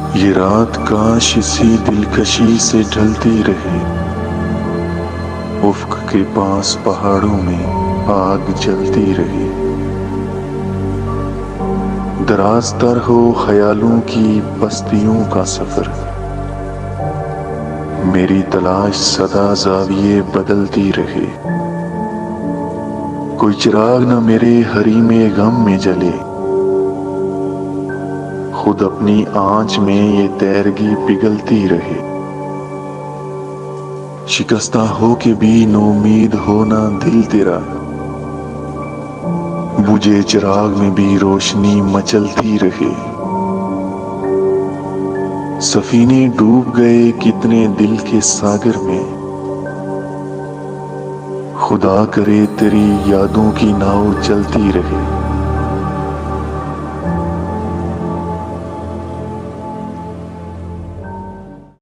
ये रात काश इसी दिलकशी से ढलती रहे, उफ्क के पास पहाड़ों में आग जलती रहे। दराज तर हो ख्यालों की बस्तियों का सफर, मेरी तलाश सदा जाविये बदलती रहे। कोई चिराग न मेरे हरीमे गम में जले, खुद अपनी आंच में ये तैरगी पिघलती रहे। शिकस्ता हो के भी नौमीद होना दिल तेरा, बुझे चिराग में भी रोशनी मचलती रहे। सफीने डूब गए कितने दिल के सागर में, खुदा करे तेरी यादों की नाव चलती रहे।